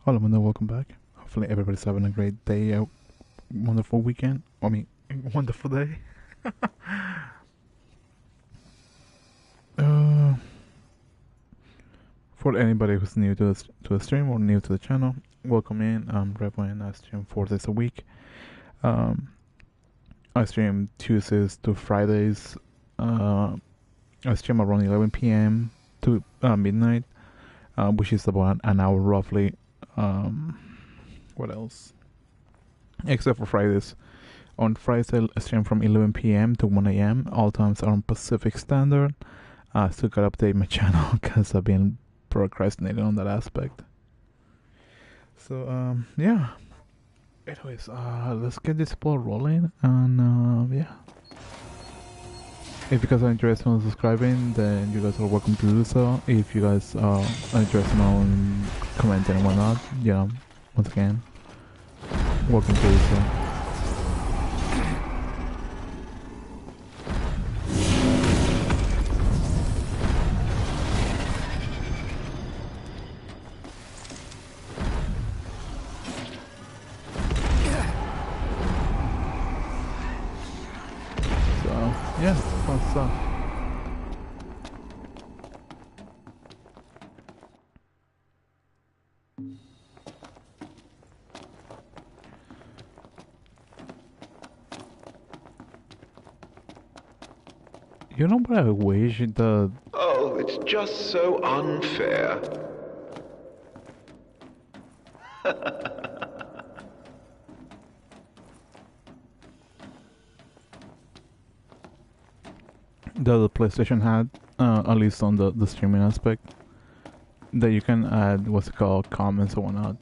Hello, and welcome back. Hopefully, everybody's having a great day, a wonderful weekend. I mean, wonderful day. uh, for anybody who's new to the stream or new to the channel, welcome in. I'm Revo, and I stream 4 days a week. Um, I stream Tuesdays to Fridays. I stream around 11 p.m. to midnight, which is about an hour roughly. What else? Except for Fridays. On Fridays, I stream from 11 p.m. to 1 a.m. All times are on Pacific Standard. I still gotta update my channel because I've been procrastinating on that aspect. So, yeah. Anyways, let's get this ball rolling. And, yeah. If you guys are interested in subscribing, then you guys are welcome to do so. If you guys are interested in commenting and whatnot, yeah, once again, welcome to do so. Yeah, fun stuff. You know what I wish the... Oh, it's just so unfair. The PlayStation had, at least on the streaming aspect, that you can add what's it called, comments or whatnot.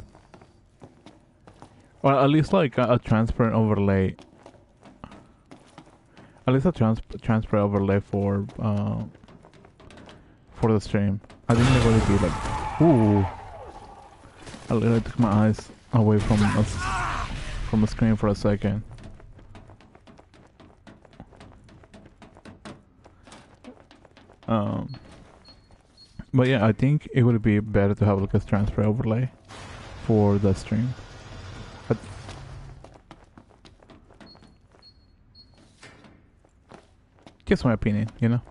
Or at least like a transparent overlay. At least a transparent overlay for the stream. I think they're going to be like, ooh. I literally took my eyes away from the screen for a second. But yeah, I think it would be better to have like a transfer overlay for the stream. But just my opinion, you know.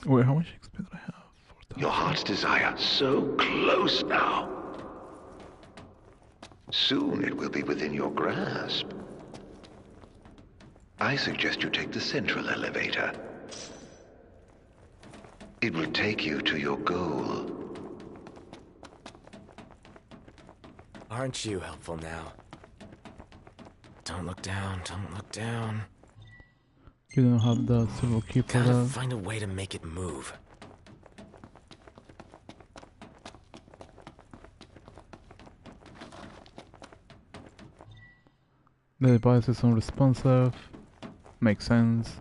Wait, how much XP do I have? Your heart's desire, so close now. Soon it will be within your grasp. I suggest you take the central elevator. It will take you to your goal. Aren't you helpful now? Don't look down, don't look down. You don't have the silver key for Gotta that? find a way to make it move. The device is unresponsive. Makes sense.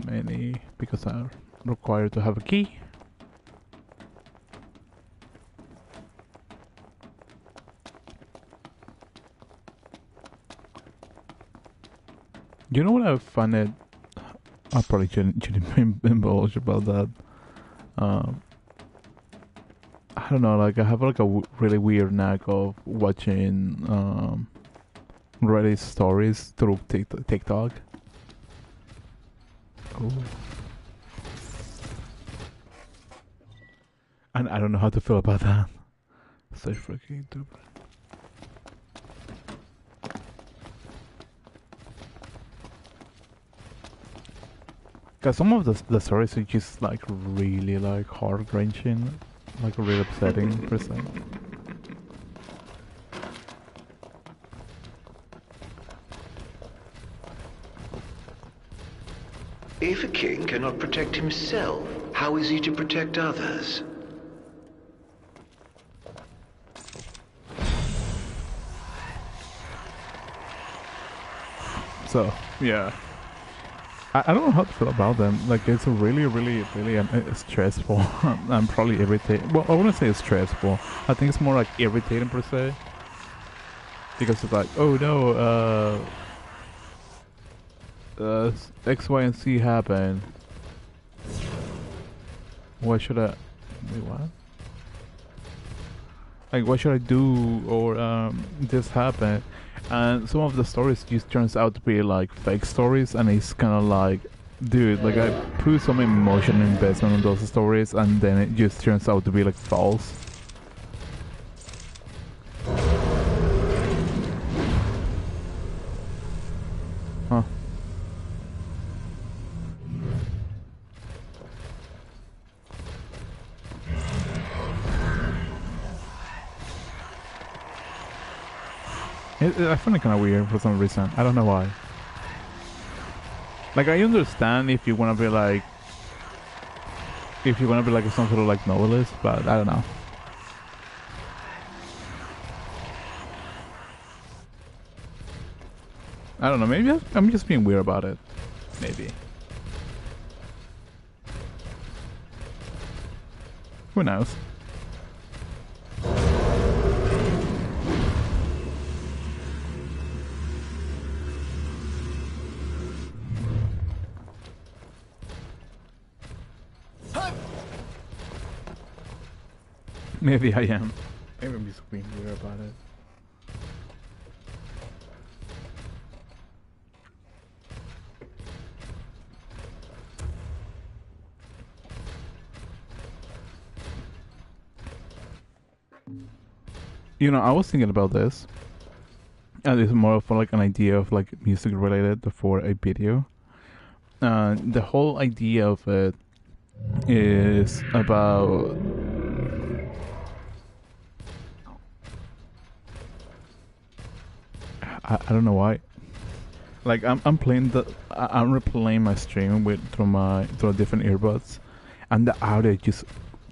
Mainly because I'm required to have a key. You know what I find it? I probably shouldn't indulge about that. I don't know, like I have like a really weird knack of watching Reddit stories through TikTok. Ooh. And I don't know how to feel about that. So freaking stupid. Cause some of the stories are just like really like heart wrenching, like really upsetting per se. If a king cannot protect himself, how is he to protect others? So yeah, I don't know how to feel about them. Like it's really, really, really stressful. I'm probably irritated. Well, I wouldn't say it's stressful. I think it's more like irritating per se, because it's like, oh no, X, Y, and Z happen. What should I? Wait, what? Like, what should I do? Or this happened, and some of the stories just turns out to be like fake stories, and it's kind of like, dude, like I put some emotional investment in those stories, and then it just turns out to be like false. Huh. I find it kind of weird for some reason. I don't know why. Like, I understand if you want to be like, some sort of like novelist, but I don't know. I don't know. Maybe I'm just being weird about it. Maybe. Who knows? Maybe I am. Maybe I'm just being weird about it. You know, I was thinking about this, and it's more of like an idea of like music related for a video. The whole idea of it is about I don't know why. Like I'm replaying my stream through different earbuds, and the audio just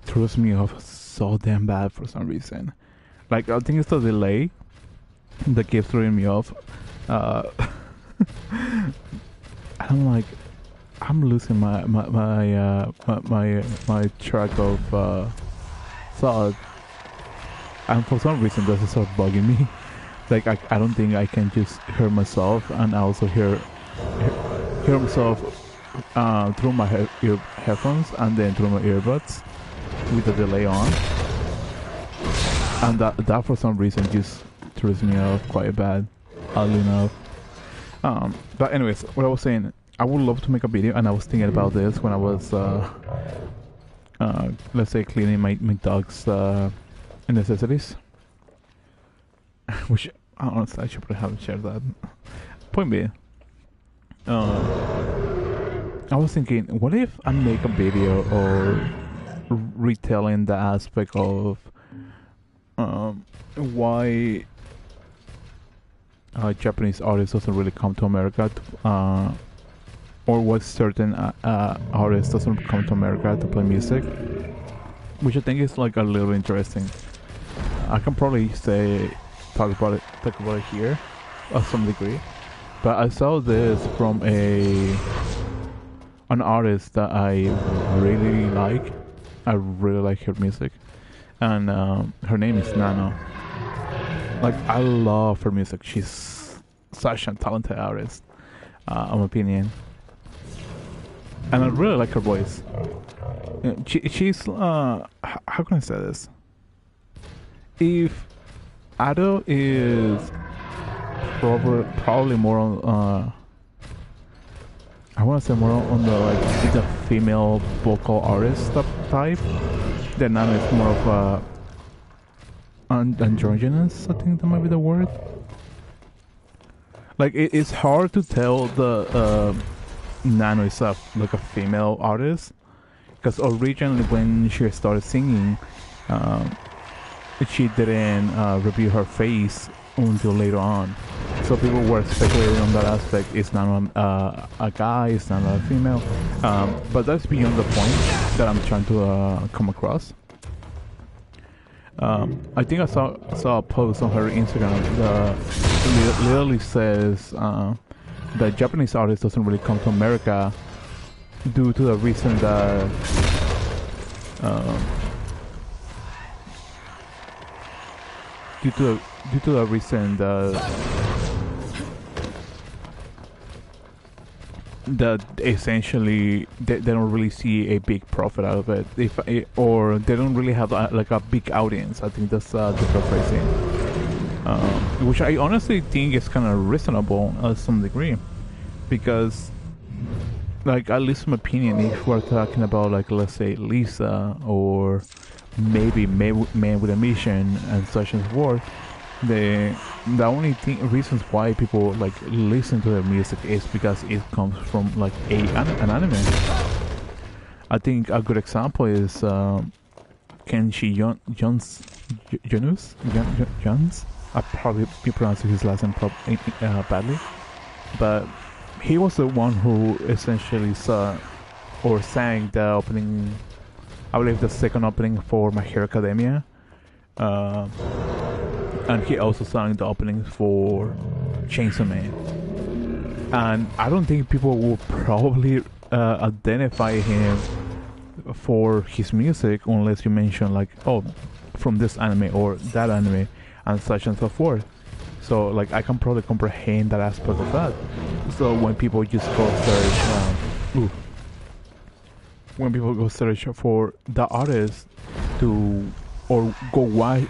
throws me off so damn bad for some reason. Like I think it's the delay that keeps throwing me off. I'm like, I'm losing my track of thought, and for some reason this is sort of bugging me. Like I don't think I can just hear myself and also hear myself through my headphones and then through my earbuds with the delay on, and that for some reason just throws me off quite bad, oddly enough. But anyways, what I was saying, I would love to make a video, and I was thinking about this when I was let's say cleaning my dog's necessities. Which honestly I should probably haven't shared that. Point being, I was thinking, what if I make a video or retelling the aspect of why Japanese artists doesn't really come to America, or what certain artists doesn't come to America to play music, which I think is like a little interesting. I can probably talk about it here, to some degree, but I saw this from an artist that I really like. I really like her music, and her name is Nano. Like I love her music. She's such a talented artist, in my opinion, and I really like her voice. She's how can I say this? If Ado is probably more on I want to say more on the like the female vocal artist type. Then Nano is more of a androgynous. I think that might be the word. Like it's hard to tell the Nano is like a female artist, because originally when she started singing, she didn't reveal her face until later on. So people were speculating on that aspect. It's not a guy, it's not a female. But that's beyond the point that I'm trying to come across. I think I saw a post on her Instagram that literally says the Japanese artist doesn't really come to America due to the reason that um, due to the reason that essentially they don't really see a big profit out of it, or they don't really have like a big audience. I think that's the phrasing, which I honestly think is kind of reasonable to some degree, because like, at least in my opinion, if we're talking about, like, let's say Lisa or maybe Man with a Mission and such and so forth, the only reasons why people like listen to their music is because it comes from like an anime. I think a good example is Kenshi Jones. I probably be pronouncing his last name badly, but he was the one who essentially saw or sang the opening, I believe the second opening for My Hero Academia, and he also sang the openings for Chainsaw Man. And I don't think people will probably identify him for his music unless you mention like, oh, from this anime or that anime and such and so forth. So like, I can probably comprehend that aspect of that. So when people just go search, when people go search for the artist to, or go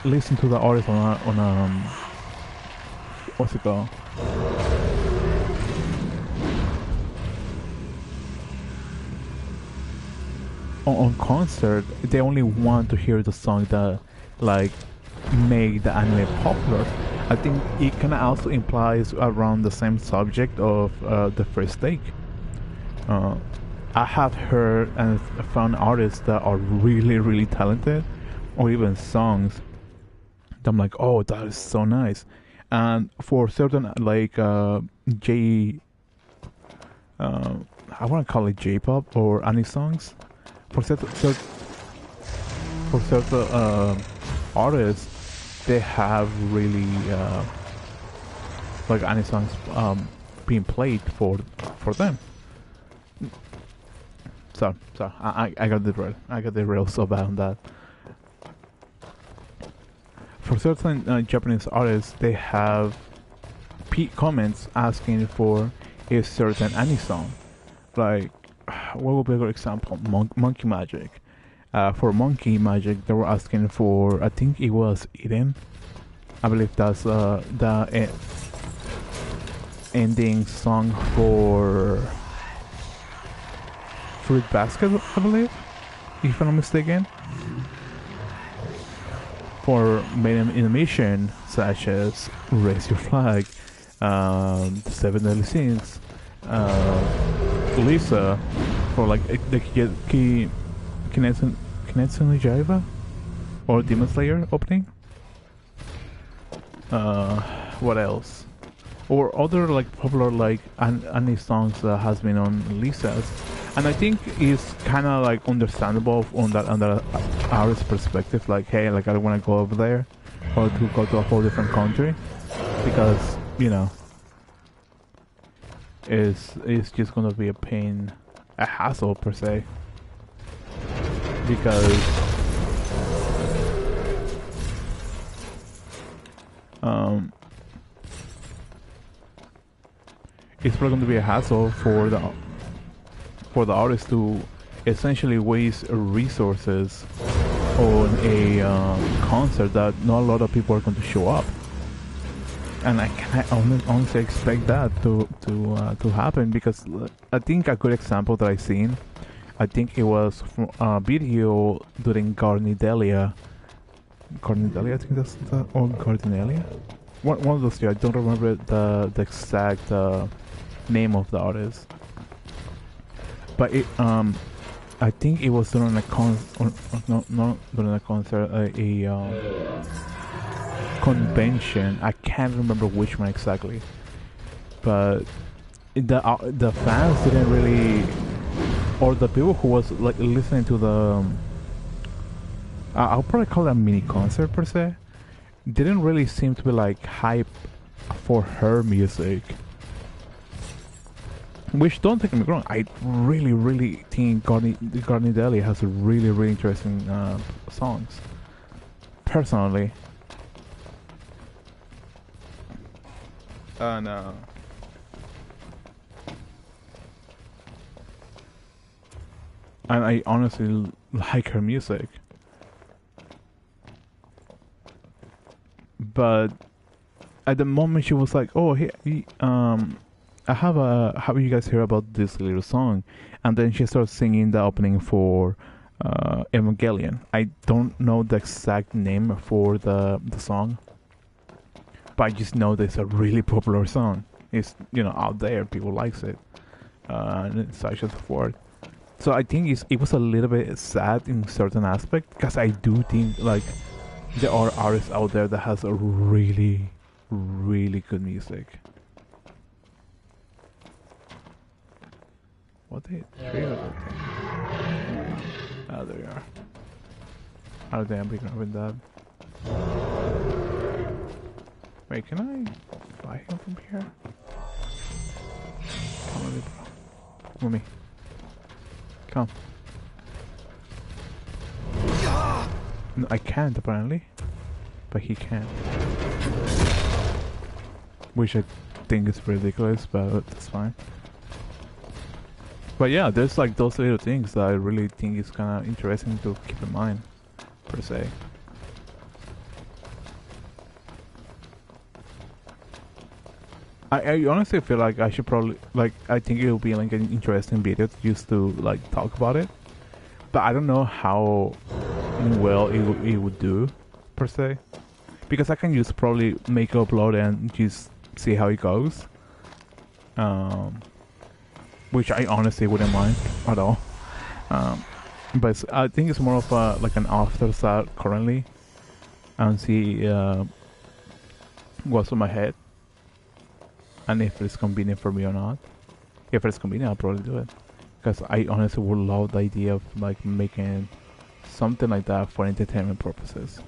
listen to the artist on a what's it called? On concert, they only want to hear the song that like make the anime popular. I think it kind of also implies around the same subject of the first take. I have heard and found artists that are really, really talented, or even songs that I'm like, oh, that is so nice. And for certain like I want to call it J-pop or any songs, for certain artists, they have really like any songs being played for them. So I got the rail. I got the rail so bad on that. For certain Japanese artists, they have comments asking for a certain anime song. Like, what would be a good example? Monkey Magic. For Monkey Magic, they were asking for, I think it was Eden. I believe that's the ending song for Fruit Basket, I believe, if I'm not mistaken. For main animation such as Raise Your Flag, The Seven Deadly Sins, Lisa, for like the Kimetsu no Yaiba or Demon Slayer opening. What else? Or other like popular like anime songs that has been on Lisa's, and I think it's kind of like understandable on that artist's perspective. Like, hey, like I don't want to go over there or to go to a whole different country because it's just gonna be a hassle per se, because it's probably going to be a hassle for the artist to essentially waste resources on a concert that not a lot of people are going to show up, and I honestly expect that to happen, because I think a good example that I've seen, I think it was from a video during Garnidelia, I think that's the, or Gardinelia, one of those two. I don't remember the exact name of the artist, but it I think it was during a not during a concert, a convention. I can't remember which one exactly, but the fans didn't really, or the people who was like listening to the I'll probably call it a mini concert per se, didn't really seem to be like hype for her music. Which, don't take me wrong, I really think Garni Daly has a really interesting songs. Personally. And I honestly like her music. But at the moment she was like, "Oh, have you guys heard about this little song?" And then she starts singing the opening for Evangelion. I don't know the exact name for the song, but I just know that it's a really popular song. It's, you know, out there, people likes it, and such and so forth. So I think it was a little bit sad in certain aspect, because I do think like there are artists out there that has a really good music. What the three of them? Oh, there you are. Oh damn, we can open that. Wait, can I fly him from here? Come with me, bro. Come with me. Come. No, I can't apparently, but he can. Which I think is ridiculous, but that's fine. But yeah, there's like those little things that I really think is kind of interesting to keep in mind, per se. I honestly feel like I should probably, like, I think it will be like an interesting video just to like talk about it, but I don't know how well it would do, per se, because I can just probably make an upload and just see how it goes, which I honestly wouldn't mind at all, but I think it's more of a, like an afterthought currently, and see what's on my head, and if it's convenient for me or not. If it's convenient, I'll probably do it, because I honestly would love the idea of like making something like that for entertainment purposes.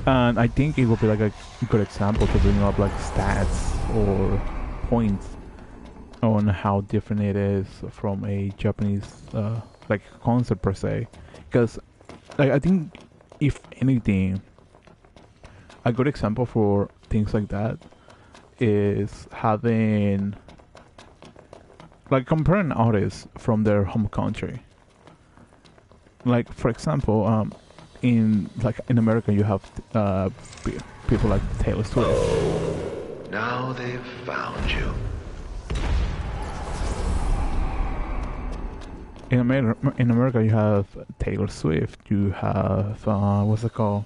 And I think it would be like a good example to bring up like stats or points on how different it is from a Japanese like concert per se. Because like, I think if anything, a good example for things like that is having like comparing artists from their home country. Like for example, in America you have people like Taylor Swift. Oh, now they've found you. In America you have Taylor Swift. You have what's it called?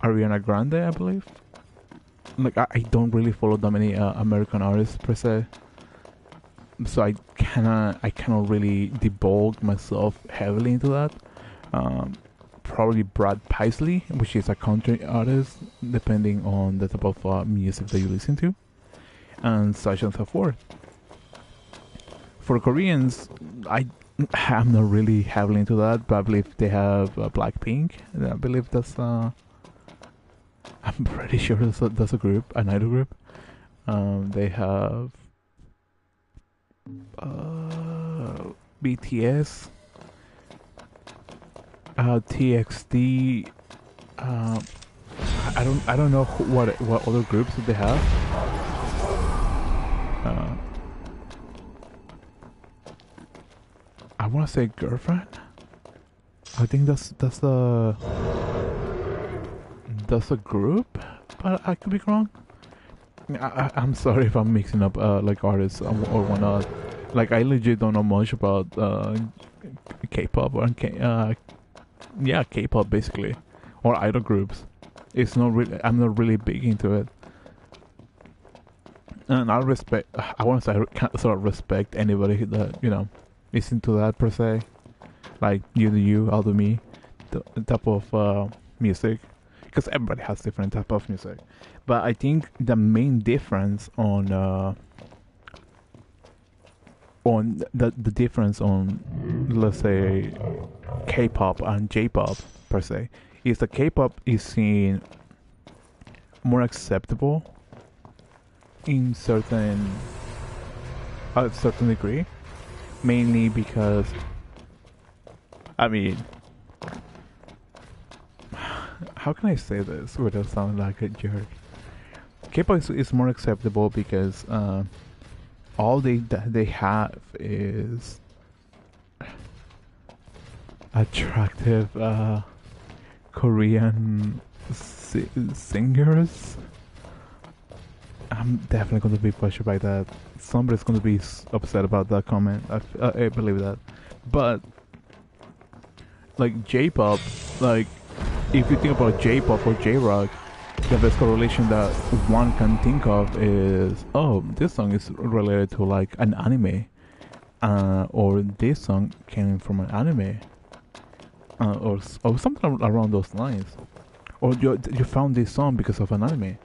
Ariana Grande, I believe. Like I don't really follow that many American artists per se, so I cannot really divulge myself heavily into that. Probably Brad Paisley, which is a country artist, depending on the type of music that you listen to, and such and so forth. For Koreans, I'm not really heavily into that, but I believe they have Blackpink. I believe that's I'm pretty sure that's a group, an idol group. They have BTS, TXT. I don't know what other groups they have. I want to say Girlfriend. I think that's a group, but I could be wrong. I'm sorry if I'm mixing up like artists or whatnot. Like I legit don't know much about K-pop or K-pop basically, or idol groups. It's not really. I'm not really big into it, and I respect. I want to say I sort of respect anybody that is into that per se. Like you do you, I'll do me. The type of music. Because everybody has different type of music, but I think the main difference on the difference on, let's say, K-pop and J-pop per se, is that K-pop is seen more acceptable in a certain degree, mainly because I mean, how can I say this without sounding like a jerk? K-pop is more acceptable because all they have is attractive Korean singers. I'm definitely going to be pushed by that. Somebody's going to be upset about that comment. I believe that. But like J-pop, like if you think about J-pop or J-rock, the best correlation that one can think of is, oh, this song is related to like an anime, or this song came from an anime, or something around those lines, or you found this song because of an anime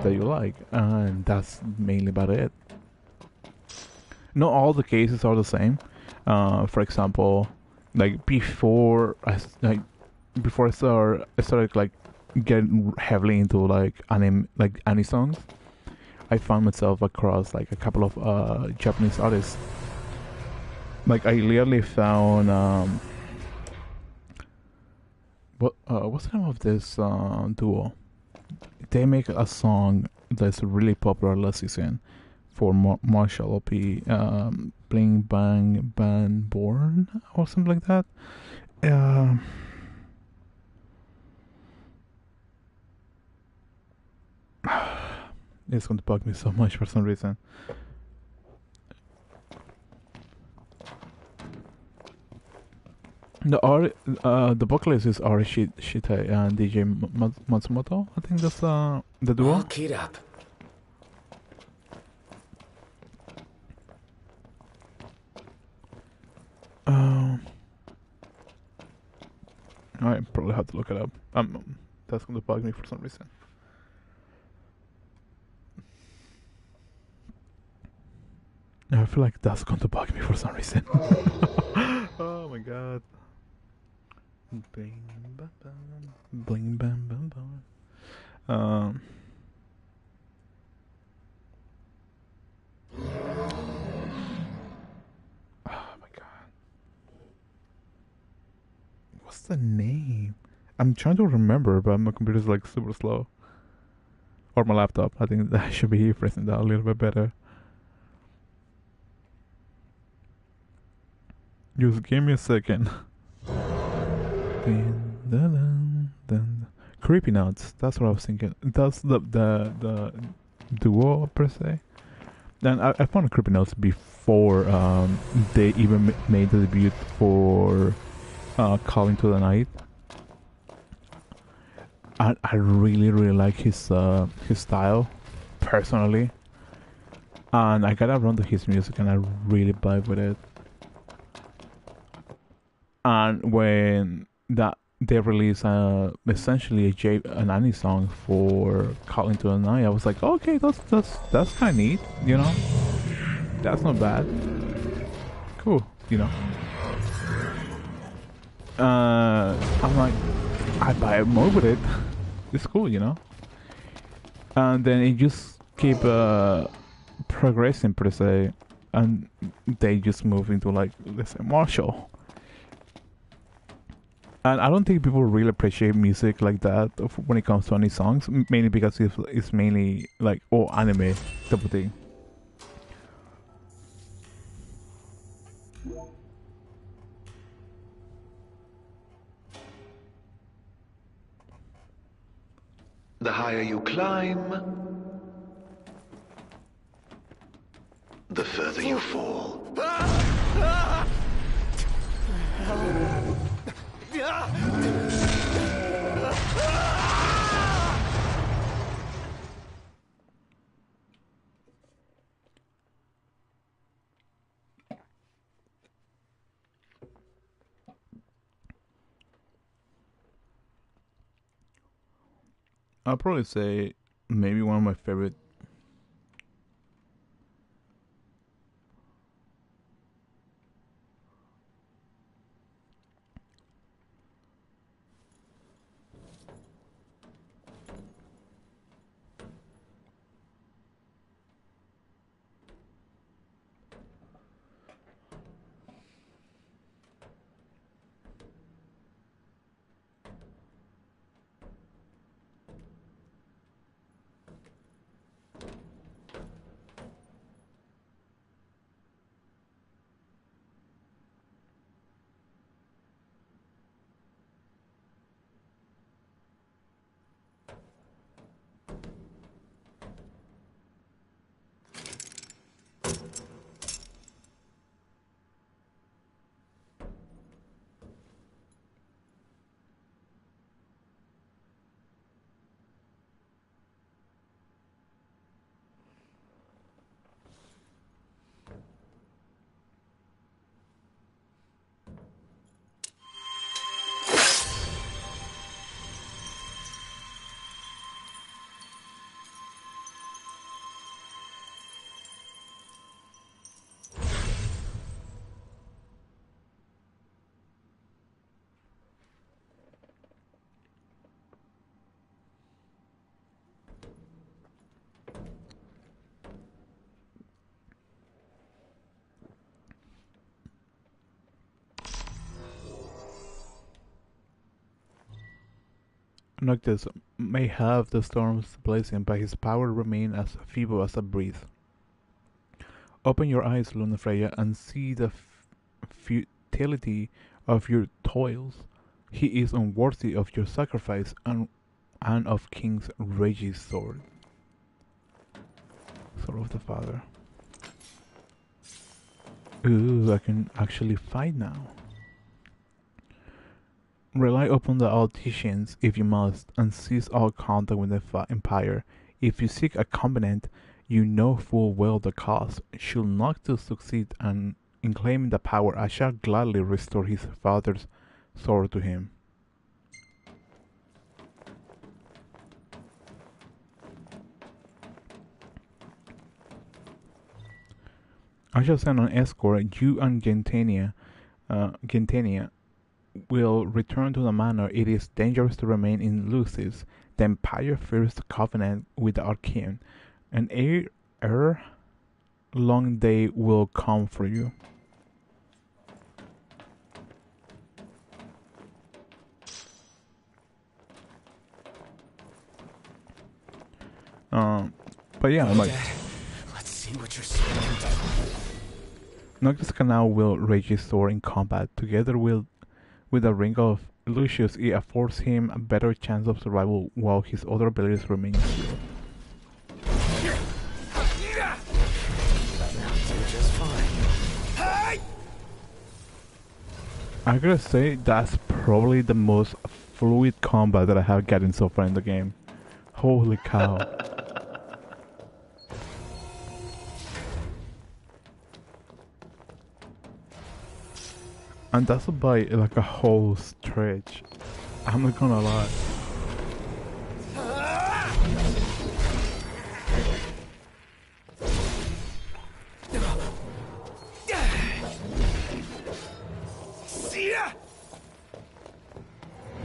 that you like, and that's mainly about it. Not all the cases are the same. For example, like before I started like getting heavily into like anime songs, I found myself across like a couple of Japanese artists. Like I literally found what's the name of this duo? They make a song that's really popular last season for Marshall OP, Bling Bang Ban Born or something like that. Um, it's going to bug me so much for some reason. The vocalist is Ari Shite and DJ Matsumoto. I think that's the duo. All keyed up. I probably have to look it up. That's going to bug me for some reason. I feel like that's going to bug me for some reason. Oh my god. Bling bam bam. Bling bam bam bam. Oh my god. What's the name? I'm trying to remember, but my computer's like super slow. Or my laptop. I think I should be pressing that a little bit better. Just give me a second. Creepy Nuts. That's what I was thinking. That's the duo per se. Then I found Creepy Nuts before they even made the debut for Calling to the Night. I really like his style, personally, and I got around to his music and I really vibe with it. And when that they released essentially an anime song for Calling to the Night, I was like, okay, that's kind of neat, you know. That's not bad. Cool, you know. I'm like, I buy more with it. It's cool, you know. And then it just keep progressing per se, and they just move into like, let's say, Marshall. And I don't think people really appreciate music like that when it comes to any songs, mainly because it's mainly like anime type of thing. The higher you climb, the further you fall. I'll probably say maybe one of my favorite. Noctis may have the storms blazing, but his power remains as feeble as a breeze. Open your eyes, Lunafreya, and see the futility of your toils. He is unworthy of your sacrifice and of King Regi's sword. Sword of the Father. Ooh, I can actually fight now. Rely upon the Alticians if you must, and cease all contact with the Empire. If you seek a covenant, you know full well the cost. Should Noctis succeed in claiming the power, I shall gladly restore his father's sword to him. I shall send an escort. You and Gentania will return to the manor. It is dangerous to remain in Lucis. The Empire fears the covenant with the Archean. An long day will come for you. But yeah, I'm like, let's see what you're saying. Noctis Canal will rage his sword in combat. Together with the Ring of Lucius, it affords him a better chance of survival while his other abilities remain zero. I gotta say, that's probably the most fluid combat that I have gotten so far in the game. Holy cow. And that's by like a whole stretch. I'm not gonna lie.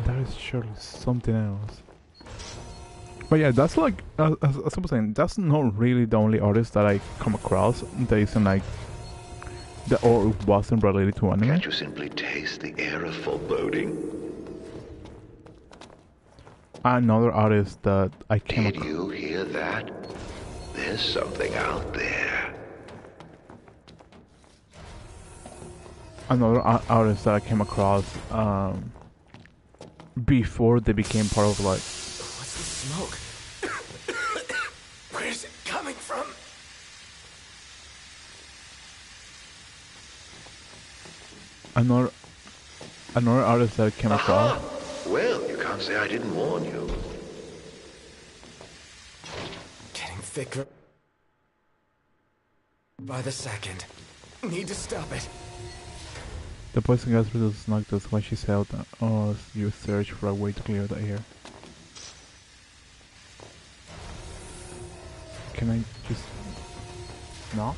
That is surely something else. But yeah, that's like, as I was saying, that's not really the only artist that I come across that isn't like, or wasn't related to anime. Can't you simply taste the air of foreboding? Another artist that I came across. Did you hear that? There's something out there. Another artist that I came across before they became part of like. What's the smoke? Where's it coming from? Another artist that I came across. Well, you can't say I didn't warn you. Getting thicker by the second. Need to stop it. The poison gas reduces Noctis when she's held. Oh, you search for a way to clear the air. Can I just... No?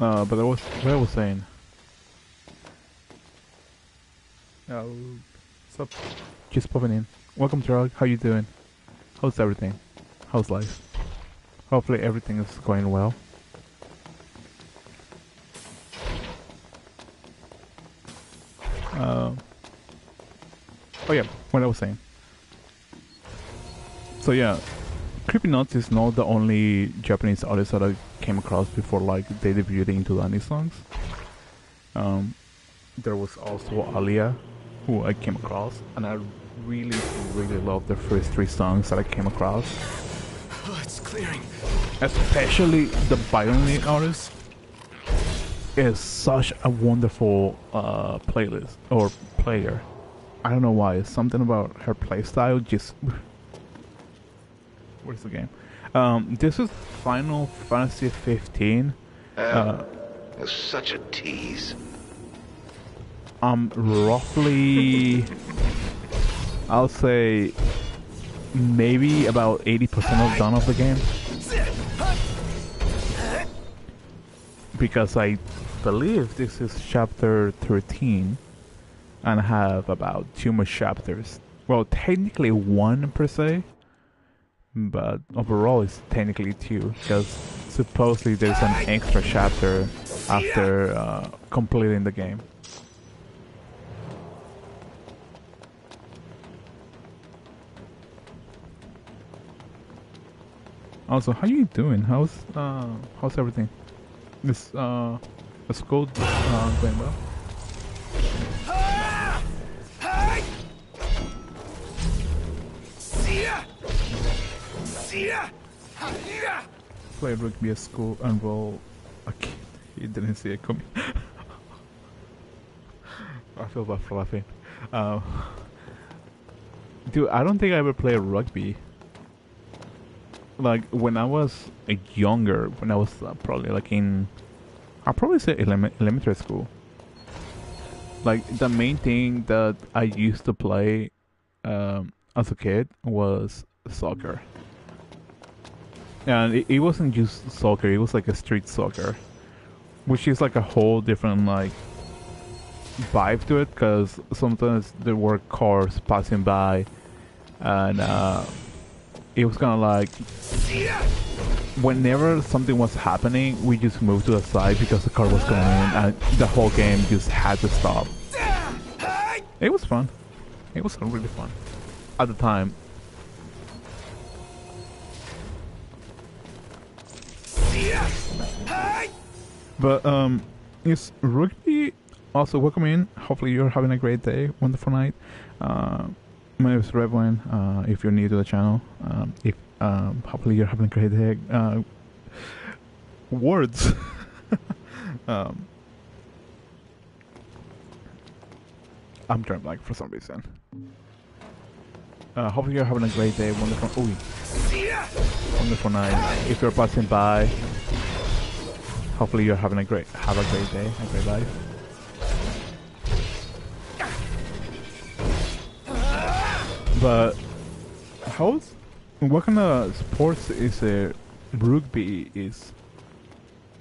But that was what I was saying. Oh, what's up? Just popping in. Welcome, Drug. How you doing? How's everything? How's life? Hopefully everything is going well. Oh yeah, what I was saying. So yeah, Creepy Nuts is not the only Japanese artist that I came across before like they debuted into anime songs. There was also Alia, who I came across, and I really love the first 3 songs that I came across. Oh, it's clearing. Especially the violin artist is such a wonderful playlist or player. I don't know why. Something about her playstyle just. Where's the game? This is Final Fantasy 15. You're such a tease. Roughly, I'll say maybe about 80% of done of the game. Because I believe this is chapter 13 and I have about 2 more chapters well, technically one per se, but overall it's technically two because supposedly there's an extra chapter after completing the game. Also, how you doing? How's everything? Is the school going well? Play rugby at school and roll a kid. He didn't see it coming. I feel bad for laughing. Dude, I don't think I ever played rugby. Like when I was younger, when I was probably like I'll probably say elementary school. Like the main thing that I used to play as a kid was soccer. And it wasn't just soccer, it was like a street soccer. Which is like a whole different like vibe to it, because sometimes there were cars passing by and it was kind of like whenever something was happening, we just moved to the side because the car was coming in and the whole game just had to stop. It was fun. It was really fun at the time. But is rugby also welcome in? Hopefully you're having a great day, wonderful night. My name is Revwin. If you're new to the channel, if hopefully you're having a great day. Words. I'm drawing blank for some reason. Hopefully you're having a great day, wonderful. Wonderful night. If you're passing by, hopefully you're having a great day, a great life. But what kind of sports is rugby is,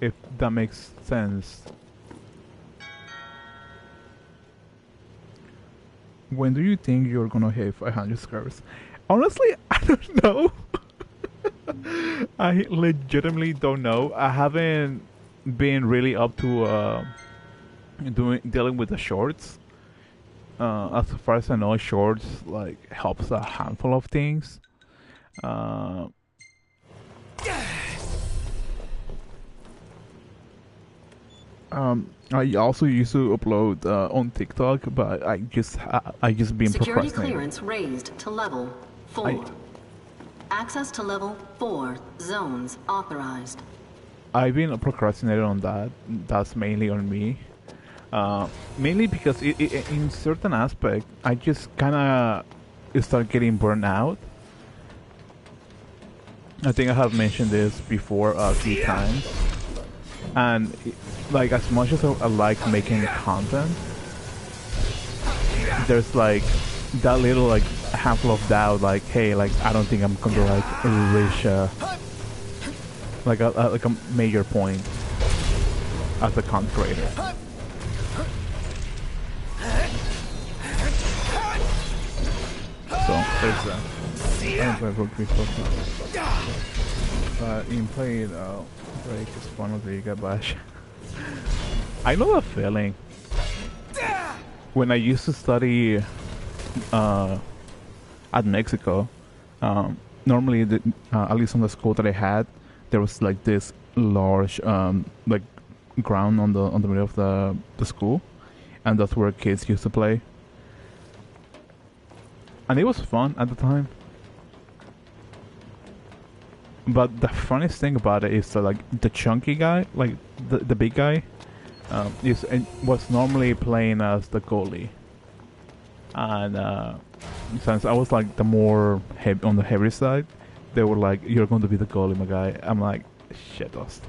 if that makes sense? When do you think you're gonna hit 500 subscribers? Honestly, I don't know. I legitimately don't know. I haven't been really up to dealing with the shorts. As far as I know, shorts like helps a handful of things. I also used to upload on TikTok, but I just been Security procrastinating. clearance raised to level 4. Access to level 4 zones authorized. I've been procrastinating on that. That's mainly on me. Mainly because in certain aspect, I just kind of start getting burned out. I think I have mentioned this before a few times. And like as much as I like making content, there's like that little like handful of doubt, like hey, like I don't think I'm gonna like reach like a major point as a content creator. So there's that. I don't play rugby for now. But in playing break is one of the Liga Bash. I know that feeling. When I used to study at Mexico, normally at least on the school that I had, there was like this large like ground on the middle of the school, and that's where kids used to play. And it was fun at the time. But the funniest thing about it is that like the chunky guy, like the big guy, was normally playing as the goalie. And since I was like the more on the heavy side, they were like, "You're going to be the goalie, my guy." I'm like, "Shit, dust."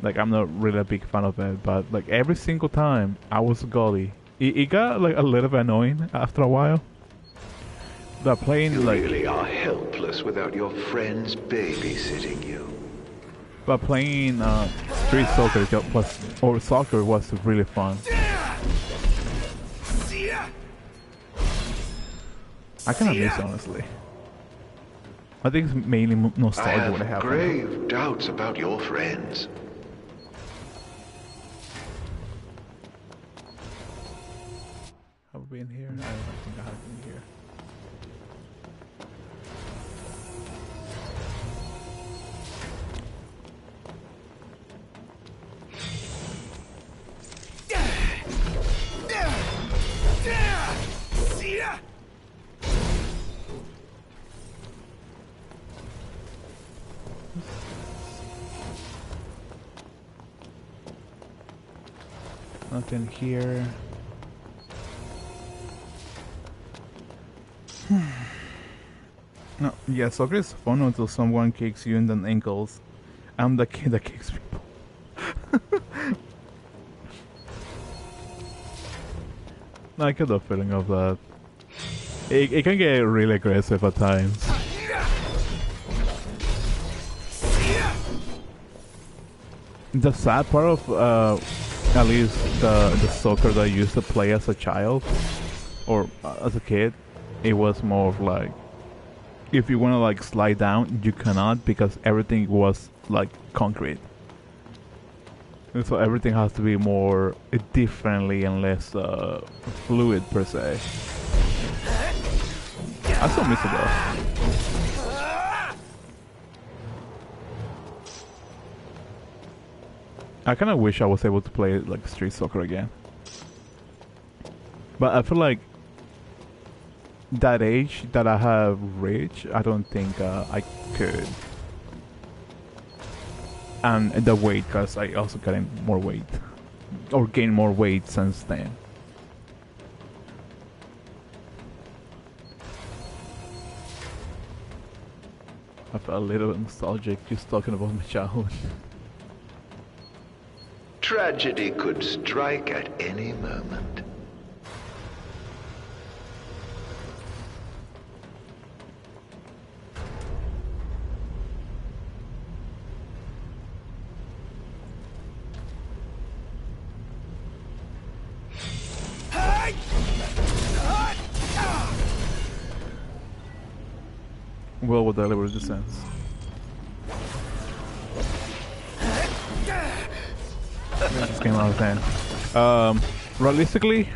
Like I'm not really a big fan of it, but like every single time I was a goalie, it got like a little bit annoying after a while. That playing You like really are helpless without your friends babysitting you. but playing street soccer was really fun. I kind of miss, honestly. I think it's mainly I nostalgia what I have have. grave doubts about your friends. Have we been here? I don't think I have been here. Nothing here. No, yeah, soccer is fun until someone kicks you in the ankles. I'm the kid that kicks people. I get the feeling of that. It can get really aggressive at times. The sad part of at least the soccer that I used to play as a child or as a kid, it was more of like if you want to like slide down, you cannot because everything was like concrete. And so everything has to be more differently and less fluid per se. I still miss it though. I kind of wish I was able to play like street soccer again. But I feel like that age that I have reached, I don't think I could. And the weight, because I also gained more weight. Or gained more weight since then. I felt a little nostalgic just talking about my childhood. Tragedy could strike at any moment. Well, with deliberate descents. This came out of hand. Realistically,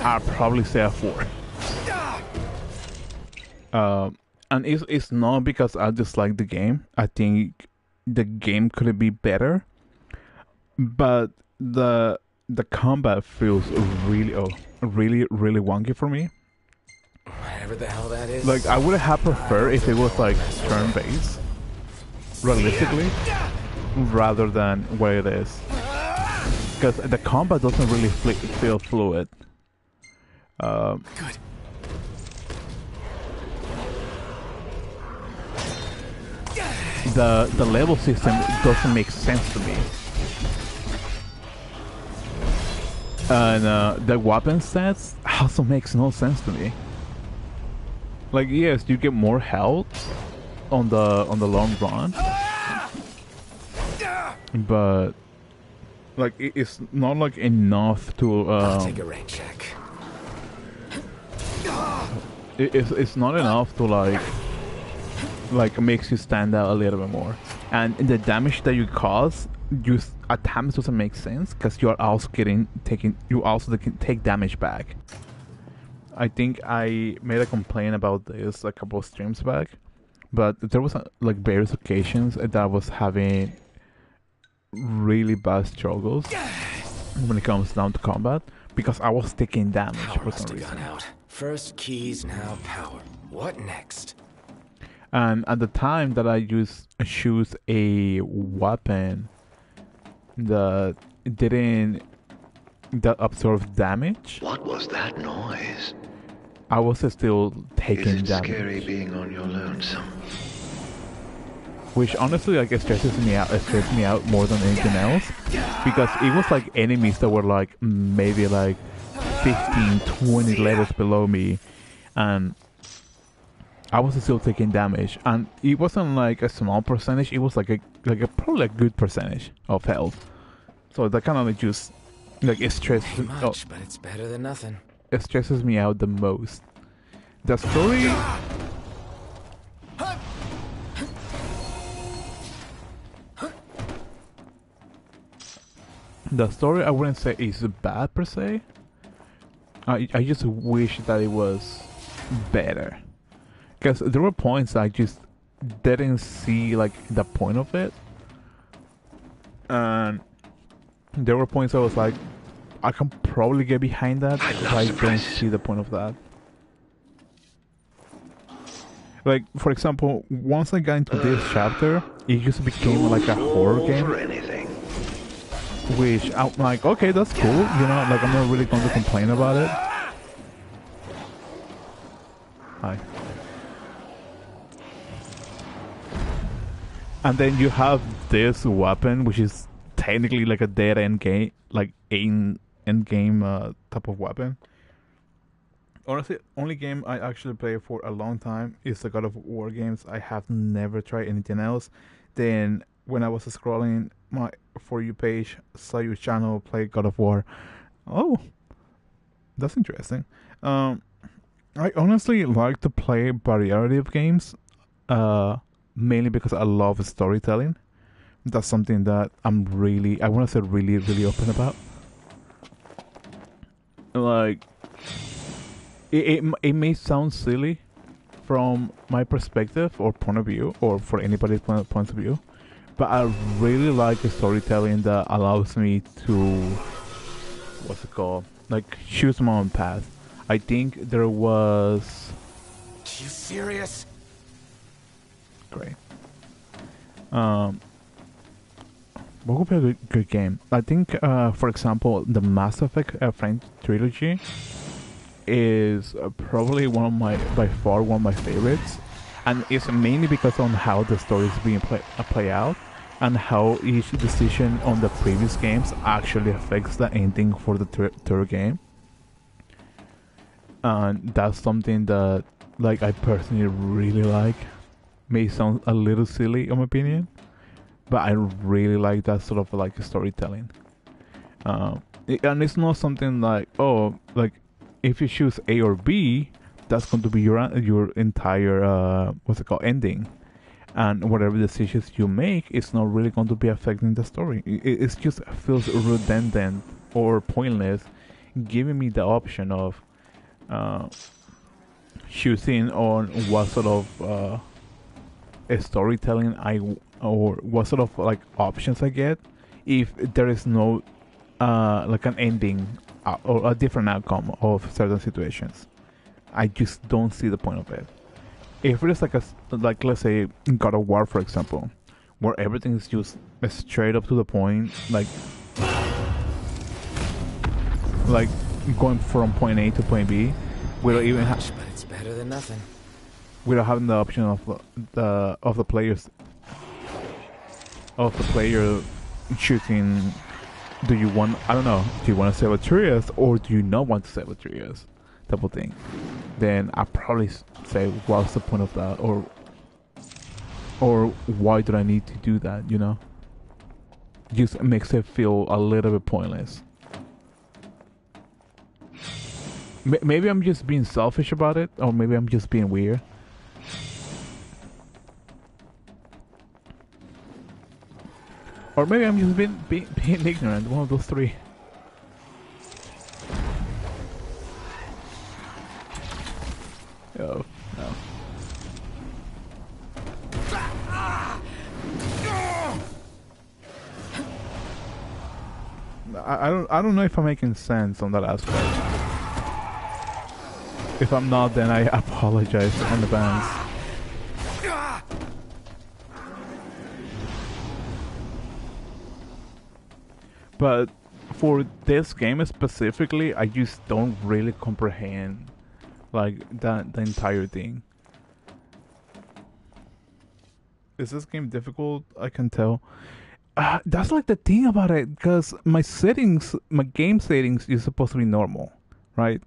I'd probably say a 4. And it's not because I dislike the game. I think the game could be better, but the combat feels really wonky for me. Whatever the hell that is. Like I would have preferred if it was like turn-based, realistically, rather than what it is. Because the combat doesn't really feel fluid. Good. The level system doesn't make sense to me. And the weapon stats also makes no sense to me. Like yes, you get more health on the long run, but like it's not like enough to. I'll take a rain check. It's not enough to like makes you stand out a little bit more, and the damage that you cause at times doesn't make sense because you also take damage back. I think I made a complaint about this a couple of streams back, but there was like various occasions that I was having really bad struggles when it comes down to combat because I was taking damage for some reason. Gone out. First keys, now power. What next? And at the time that I choose a weapon that didn't absorb damage. What was that noise? I was still taking Is it damage. scary being on your lonesome? Which honestly like it stresses me out more than anything else. Because it was like enemies that were like maybe like 15, 20 levels below me, and I was still taking damage. And it wasn't like a small percentage, it was like a probably a good percentage of health. So that kind of like just like it stresses Much, but it's better than nothing. stresses me out the most. The story. The story I wouldn't say is bad per se. I just wish that it was better, because there were points I just didn't see like the point of it, and there were points I was like, I can probably get behind that, but I don't see the point of that. Like, for example, once I got into this chapter, it just became like a horror game, which I'm like, okay, that's cool, you know, like I'm not really going to complain about it. Hi. And then you have this weapon, which is technically like a dead end game, like end game type of weapon. Honestly, only game I actually play for a long time is the God of War games. I have never tried anything else. Then when I was scrolling my For You page, saw your channel play God of War. Oh, that's interesting. I honestly like to play variety of games, mainly because I love storytelling. That's something that I want to say really, really open about. Like, it may sound silly from my perspective or point of view, or for anybody's point of view, but I really like the storytelling that allows me to, what's it called, like choose my own path. I think there was. Are you serious? Great. What would be a good game? I think, for example, the Mass Effect Frank trilogy is probably by far one of my favorites, and it's mainly because on how the story is being play out, and how each decision on the previous games actually affects the ending for the third game. And that's something that, like, I personally really like. May sound a little silly in my opinion, but I really like that sort of like storytelling. And it's not something like, oh, like if you choose A or B, that's going to be your entire what's it called, ending, and whatever decisions you make, it's not really going to be affecting the story. It just feels redundant or pointless, giving me the option of choosing on what sort of storytelling or what sort of like options I get if there is no like an ending or a different outcome of certain situations. I just don't see the point of it. If it is like let's say God of War, for example, where everything is just straight up to the point, like going from point A to point B, without even but it's better than nothing. Without having the option of the player choosing, do you want, I don't know, do you want to save Atreus or do you not want to save Atreus, type of thing, then I probably say, what's the point of that, or why do I need to do that, you know? Just makes it feel a little bit pointless. Maybe I'm just being selfish about it, or maybe I'm just being weird. Or maybe I'm just being ignorant, one of those three. Oh, no. I don't know if I'm making sense on that aspect. If I'm not, then I apologize in advance. But for this game specifically, I just don't really comprehend like the entire thing. Is this game difficult? I can tell. That's like the thing about it, because my game settings is supposed to be normal, right?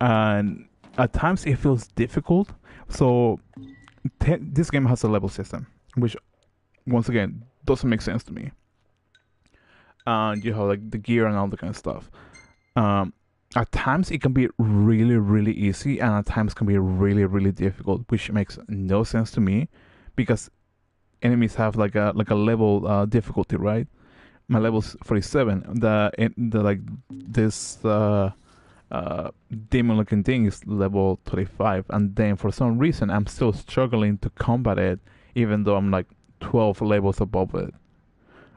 And at times it feels difficult. So this game has a level system, which once again doesn't make sense to me. And you have like the gear and all the kind of stuff. Um, at times it can be really, really easy, and at times can be really, really difficult, which makes no sense to me, because enemies have like a level difficulty, right? My level's 47. The like this demon looking thing is level 25, and then for some reason I'm still struggling to combat it, even though I'm like 12 levels above it,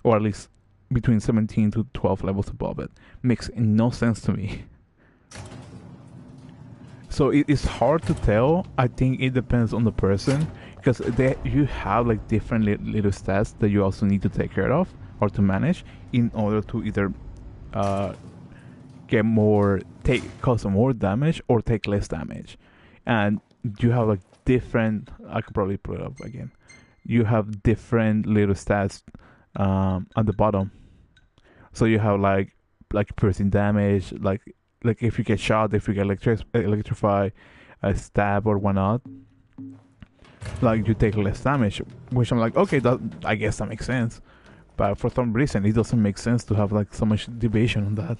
or at least between 17 to 12 levels above it. Makes no sense to me. So it's hard to tell. I think it depends on the person, because you have like different little stats that you also need to take care of or to manage in order to either uh, cause more damage or take less damage. And you have like different. I could probably put it up again. You have different little stats at the bottom. So you have like piercing damage, like if you get shot, if you get electrified, stab or whatnot, like you take less damage. Which I'm like, okay, that I guess that makes sense. But for some reason, it doesn't make sense to have like so much deviation on that.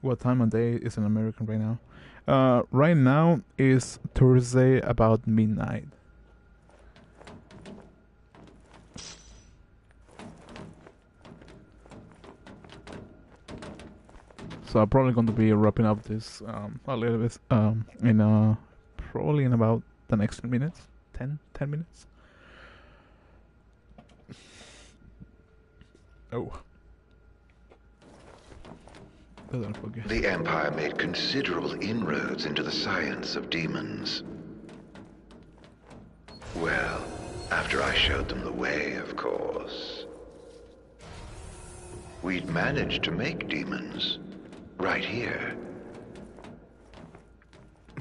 What time of day is in American right now? Right now is Thursday about midnight. So I'm probably going to be wrapping up this a little bit in probably in about the next 10 minutes. 10 minutes. Oh. Doesn't forget. The Empire made considerable inroads into the science of demons. Well, after I showed them the way, of course. We'd managed to make demons. Right here.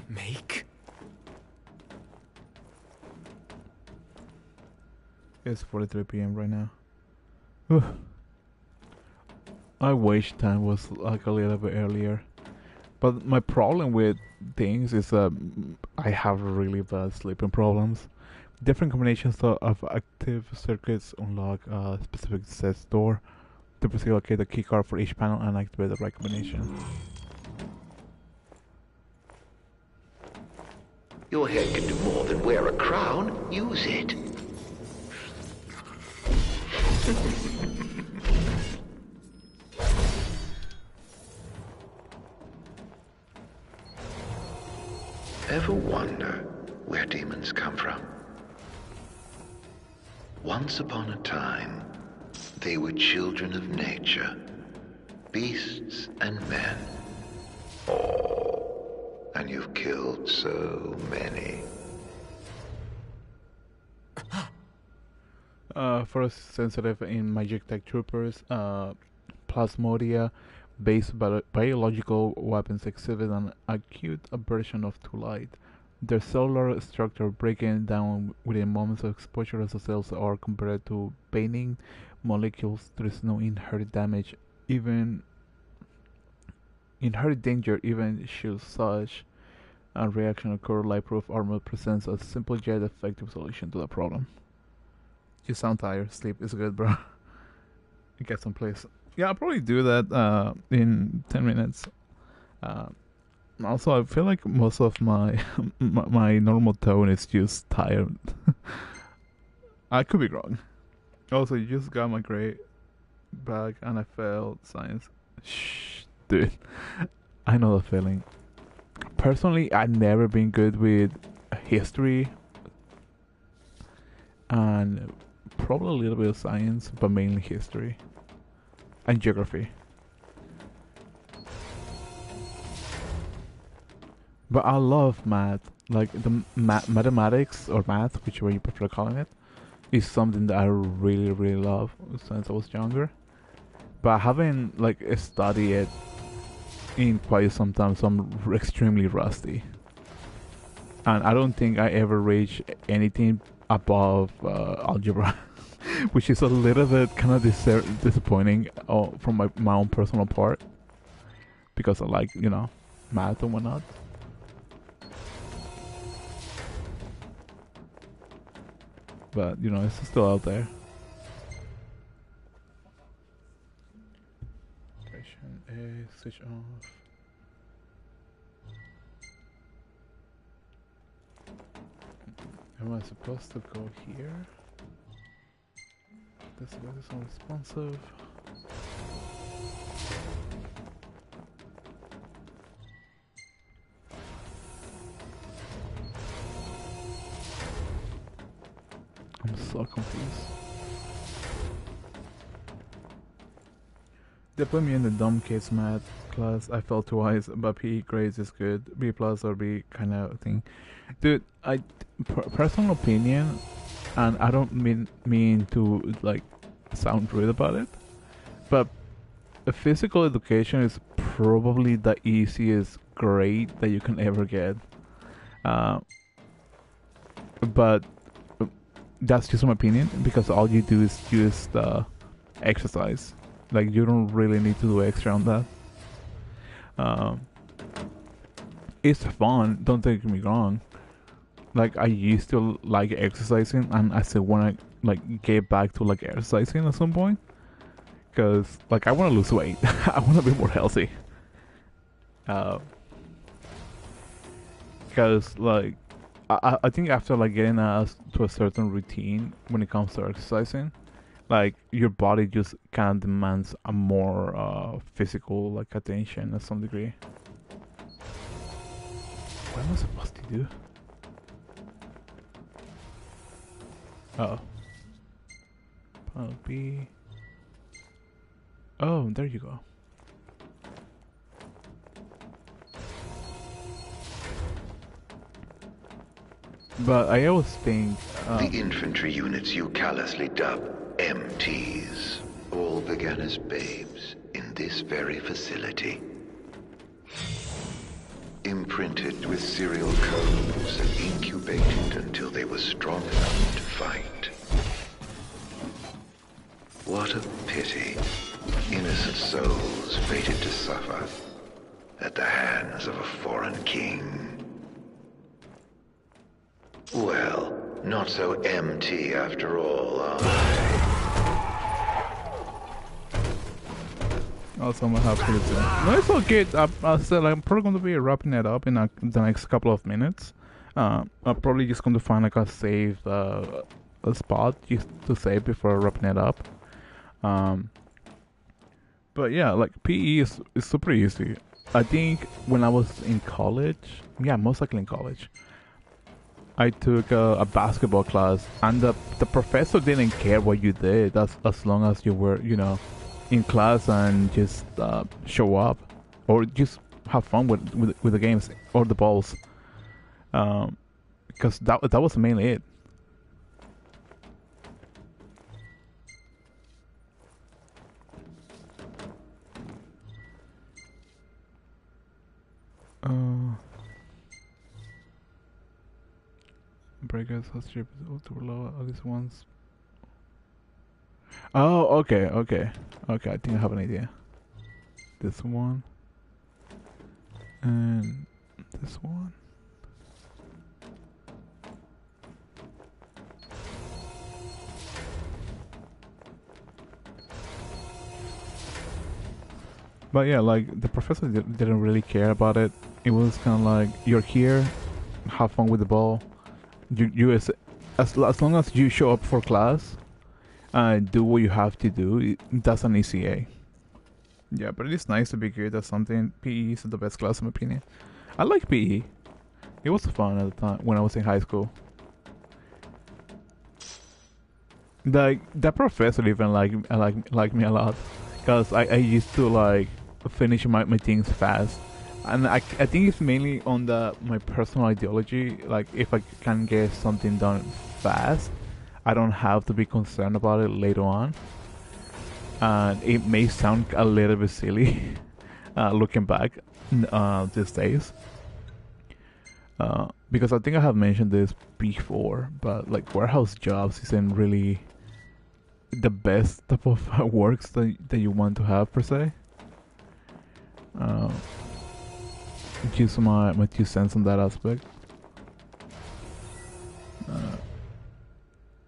Make? It's 4:43 p.m. right now. Whew. I wish time was like a little bit earlier. But my problem with things is I have really bad sleeping problems. Different combinations of active circuits unlock a specific set door. Typically locate the keycard for each panel and activate the right combination. Your head can do more than wear a crown. Use it. Ever wonder where demons come from? Once upon a time, they were children of nature, beasts and men. Oh, and you've killed so many. First sensitive in Magic Tech Troopers, Plasmodia, based biological weapons exhibit an acute aversion to light. Their cellular structure breaking down within moments of exposure as the cells are compared to painting molecules. There is no inherent damage, even inherent danger, even should such a reaction occur. Light-proof armor presents a simple yet effective solution to the problem. You sound tired. Sleep is good, bro. Get some place. Yeah, I'll probably do that in 10 minutes. Also, I feel like most of my my normal tone is just tired. I could be wrong. Also, you just got my grade back and I failed science. Shh, dude. I know the feeling. Personally, I've never been good with history and probably a little bit of science, but mainly history and geography. But I love math. Like the mathematics or math, whichever you prefer calling it, is something that I really, really love since I was younger. But I haven't like studied it in quite some time, so I'm extremely rusty. And I don't think I ever reached anything above algebra, which is a little bit kind of disappointing from my own personal part, because I like, math and whatnot. But, it's still out there. Question is... switch off. Am I supposed to go here? This guy is unresponsive. I'm so confused. They put me in the dumb kids math class. I failed twice, but P grades is good. B plus or B kind of thing. Dude, personal opinion, and I don't mean to like sound rude about it, but physical education is probably the easiest grade that you can ever get. But that's just my opinion because all you do is just exercise. Like you don't really need to do extra on that. It's fun. Don't take me wrong. Like I used to like exercising, and I still want to like get back to like exercising at some point. Cause like I want to lose weight. I want to be more healthy. Cause like I think after like getting to a certain routine when it comes to exercising, like your body just kind of demands a more physical like attention to some degree. What am I supposed to do? Oh. Panel B. Oh, there you go. But I always think... The infantry units you callously dub MTs all began as babes in this very facility. Imprinted with serial codes and incubated until they were strong enough to fight. What a pity. Innocent souls fated to suffer at the hands of a foreign king. Well, not so MT after all, are they? Also, I'm gonna have to listen. No, it's okay. I said I'm probably going to be wrapping it up in the next couple of minutes. I'm probably just going to find like a saved a spot just to save before wrapping it up. But yeah, like PE is super easy. I think when I was in college, yeah, most likely in college, I took a basketball class, and the professor didn't care what you did as long as you were, you know, in class and just show up or just have fun with the games or the balls, because that was mainly it. Breakers has to below at least once. Oh, okay. I think I have an idea. This one and this one. But yeah, like the professor didn't really care about it. It was kind of like, you're here, have fun with the ball. As long as you show up for class and do what you have to do, that's an ECA. Yeah, but it is nice to be good at something. PE is the best class in my opinion. I like PE. It was fun at the time when I was in high school. Like that professor even like me a lot, cause I used to like finish my things fast, and I think it's mainly on my personal ideology. Like if I can get something done fast, I don't have to be concerned about it later on. And it may sound a little bit silly, looking back these days, because I think I have mentioned this before, but like warehouse jobs isn't really the best type of works that you want to have per se. Just my 2 cents on that aspect.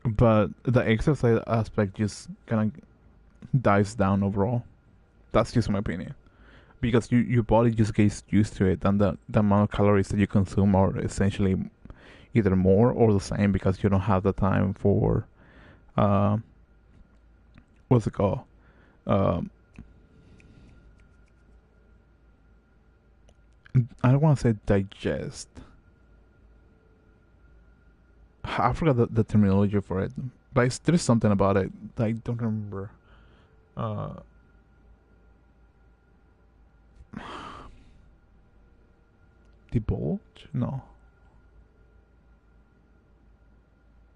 But the exercise aspect just kind of dies down overall. That's just my opinion. because your body just gets used to it, and the amount of calories that you consume are essentially either more or the same because you don't have the time for uh, what's it called? Um, I don't want to say digest. I forgot the terminology for it, but there's something about it that I don't remember. Uh, Divulge? No,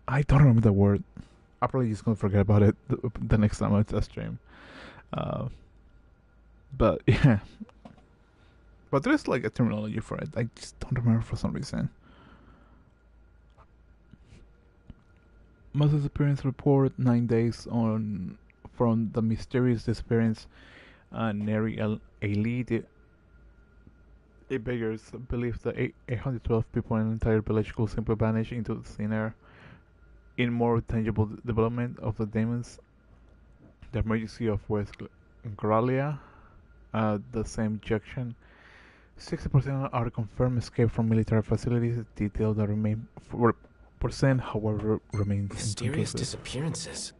I don't remember the word. I'm probably just gonna forget about it the next time I stream. Uh, but yeah, but there's like a terminology for it. I just don't remember for some reason. Moses' appearance report 9 days on from the mysterious disappearance. Neri elite. It beggars believe that 812 people in an entire village could simply vanish into the thin air. In more tangible development of the demons, the emergency of West Gralia at the same junction. 60% are confirmed escape from military facilities. Detail that remain 4%, however, remains Mysterious inconclusive. disappearances.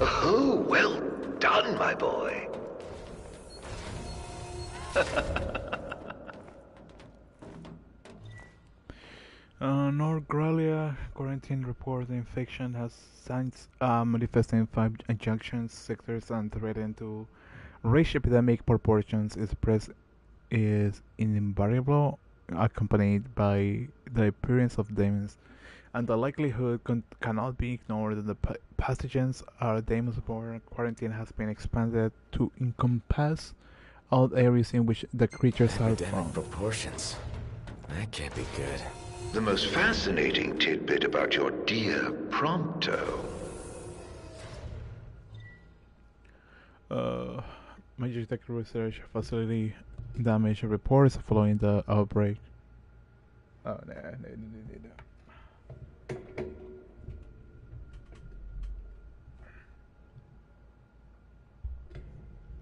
Oh, well done, my boy. Norgralia quarantine report the infection has signs manifesting in 5 junctions, sectors, and threatened to reach epidemic proportions. Its spread is invariable, accompanied by the appearance of demons, and the likelihood cannot be ignored that the pathogens are demons-borne. Quarantine has been expanded to encompass all areas in which the creatures are Epidemic found. proportions. That can't be good. The most fascinating tidbit about your dear Prompto. Major tech research facility damage reports following the outbreak. Oh, no.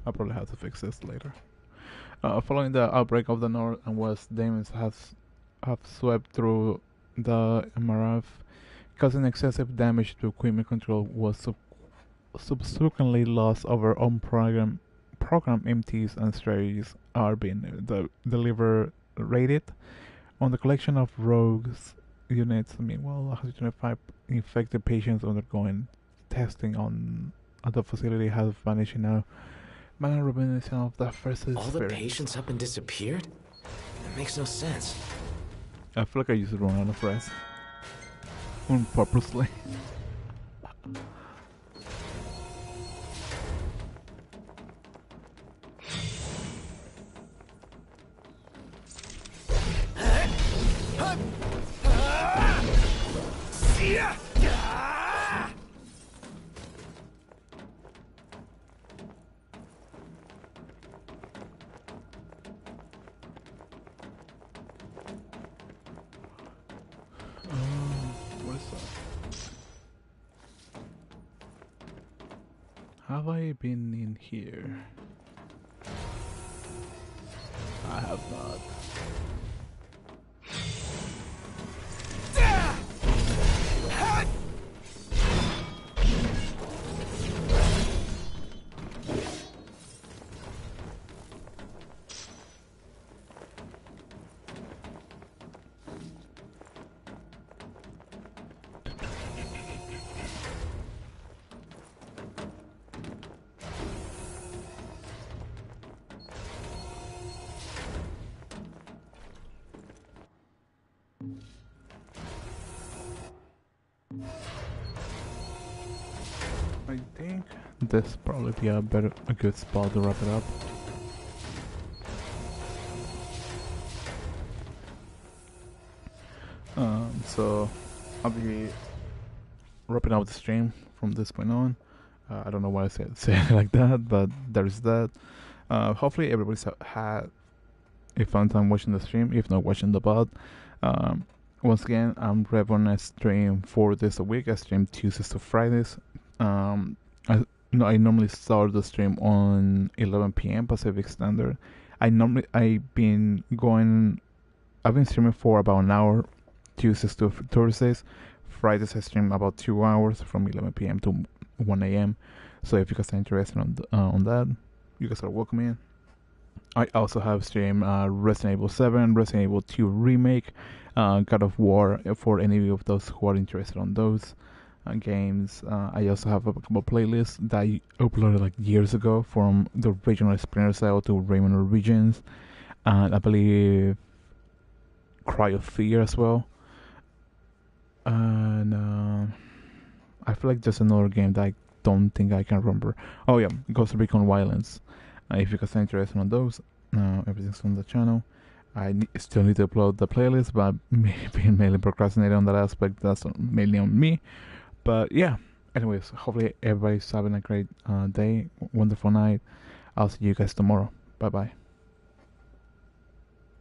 I'll probably have to fix this later. Following the outbreak of the North and West, demons have swept through the MRF, causing excessive damage to equipment control was subsequently lost over on-program MTs and strategies are being deliberated on the collection of rogues units. Meanwhile, 125 infected patients undergoing testing at the facility have vanished now. Manner reminiscent of the first experience. All the patients up and disappeared? That makes no sense. I feel like I used to run out of rest. Purposely. What is that? Have I been in here? I have not. I think this probably be a good spot to wrap it up. So I'll be wrapping up the stream from this point on. I don't know why I said it like that, but there's that. Hopefully everybody's had a fun time watching the stream, if not watching the bot. Once again, I'm Rev on a stream 4 days a week. I stream Tuesdays to Fridays. I normally start the stream on 11 p.m. Pacific Standard. I've been streaming for about an hour Tuesdays to Thursdays. Fridays I stream about 2 hours from 11 p.m. to 1 a.m. So if you guys are interested on that, you guys are welcome in. I also have streamed Resident Evil 7, Resident Evil 2 Remake, God of War, for any of those who are interested on those games. I also have a couple playlists that I uploaded like years ago, from the regional Splinter Cell to Rayman Origins, and I believe Cry of Fear as well. And I feel like just another game that I don't think I can remember. Oh yeah, Ghost Recon Wildlands. If you guys are interested on those, everything's on the channel. I still need to upload the playlist, but being mainly procrastinating on that aspect, that's mainly on me. But yeah, anyways, hopefully everybody's having a great day, wonderful night. I'll see you guys tomorrow. Bye bye.